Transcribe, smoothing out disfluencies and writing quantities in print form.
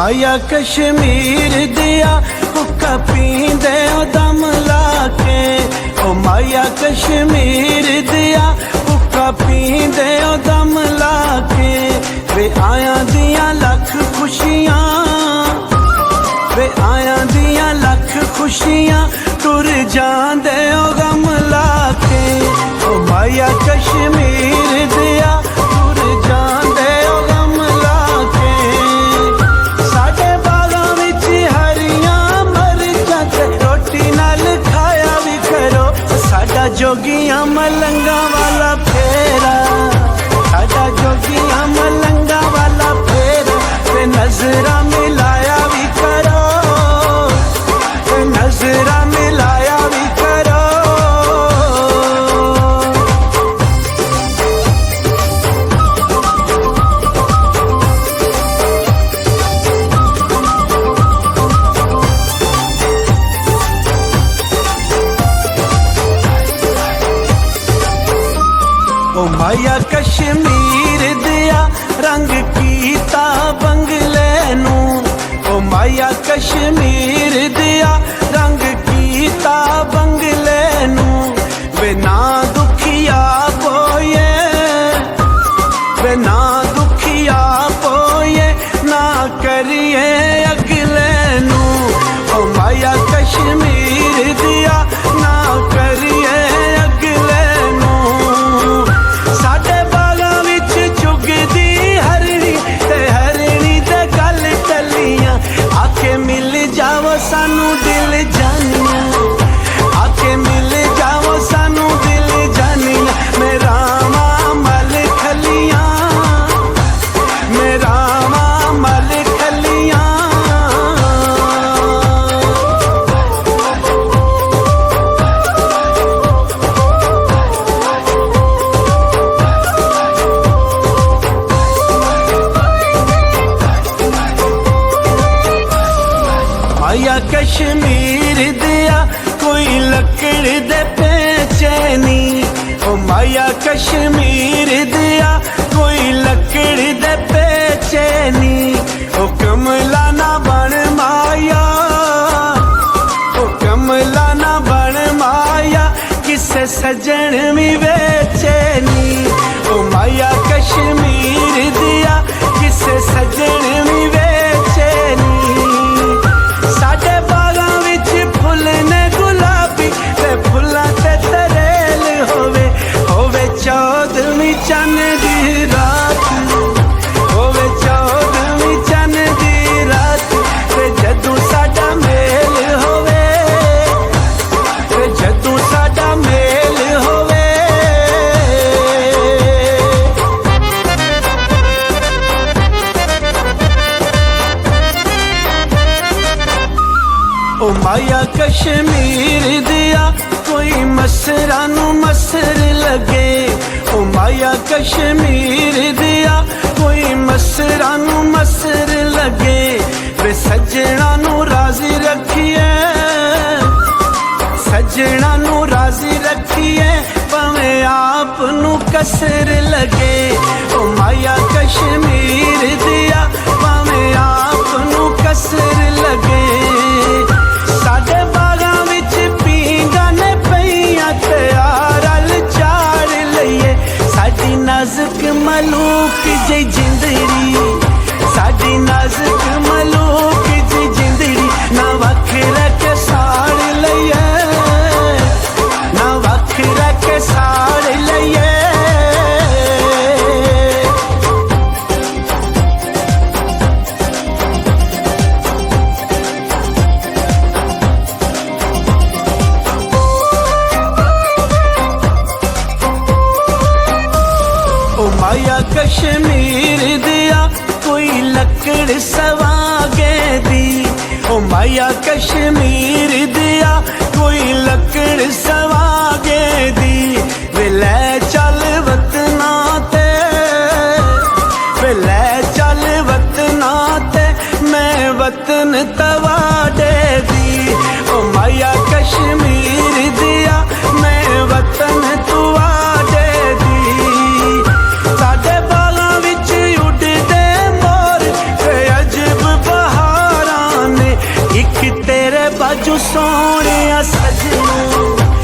माया कश्मीर दिया हुक्का पींदे ओ दम लाके, ओ माया कश्मीर दिया हुक्का पींदे ओ दम लाके। वे आया दिया लख खुशियां, वे आया दिया लख खुशियां तुर जांदे ओ गम लाके। ओ माया कश्मीर दिया तुर जांदे ओ गम लाके। साडे बागां विच हरियां मरचां ते रोटी नाल खाया भी करो। साडा जोगियां मलंगा वाला फेरा, साडा जोगियां मलंगा वाला फेरा। ते नजरा मिलाया भी करो, ते नजरा मिलाया भी करो। ओ माया कश्मीर दिया रंग कीता बंगले नू। ओ माया कश्मीर दिया रंग कीता बंगले नू। वे ना दुखिया पोए, वे ना दुखिया पोए ना करिए अगले नू। ओ माया कश्मीर दिया ना करिए अगले नू। साडे बागां विच चुगदी हरणी ते हरणी दे गल टलियां। आके मिल जाओ सानू दिल जानियां, आके मिल जाओ सानू दिल जानियां। मेरा मल खलियां, मेरा मल खलियां। माया कश्मीर दिया कोई लकड़ दे पेचे नी। ओ माया कश्मीर दिया कोई लकड़ दे पेचे नी। ओ कमला ना बन माया, ओ कमला ना बन माया किसे सजन भी बेचे नी। ओ माया कश्मीर दिया किसे सजन भी बेचे नी। साडे बागां विच फुल ने गुलाबी ते फुल्लां ते तरेल होवे। होवे चौदहवीं चन्न दी रात, होवे चौदहवीं चन्न दी रात। ते जदों साडा मेल होवे, ते जदों साडा मेल होवे। ओ माया कश्मीर दिया कोई मसरा नू मसर लगे। ओ माया कश्मीर दिया कोई मसरा नू मसर लगे। वे सजना नू राजी रखिए, सजना नू राजी रखिए भावें आप नू कसर लगे। ओ माया कश्मीर दिया भावें आप नू कसर लगे। साडे बागां विच पींगां ने पईयां ते रल चाड़ लईए। साडी नाजुक मलूक जी जिंदड़ी, साडी नाजुक मलूक जी जिंदड़ी। ना वख रह के साड़ लईए, ना वख रह के साड़ लईए। माया कश्मीर दिया कोई लकड़ सवागे दी। ओ माया कश्मीर दिया कोई लकड़ सवागे दी। वे ले चल वतना ते, वे ले चल वतना ते मैं वतन तवाडे दी। ओ माया कश्मीर दिया मैं वतन तुवाडे दी। साडे बागां विच उड़दे मोर ते अजब बहार सोहणिया सजना